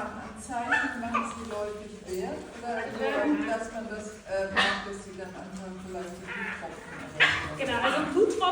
Warnanzeichen, wann es die Leute stört? Oder dass man das merkt, dass sie dann anfangen, vielleicht mit Bluttropfen oder so? Genau, also Bluttropfen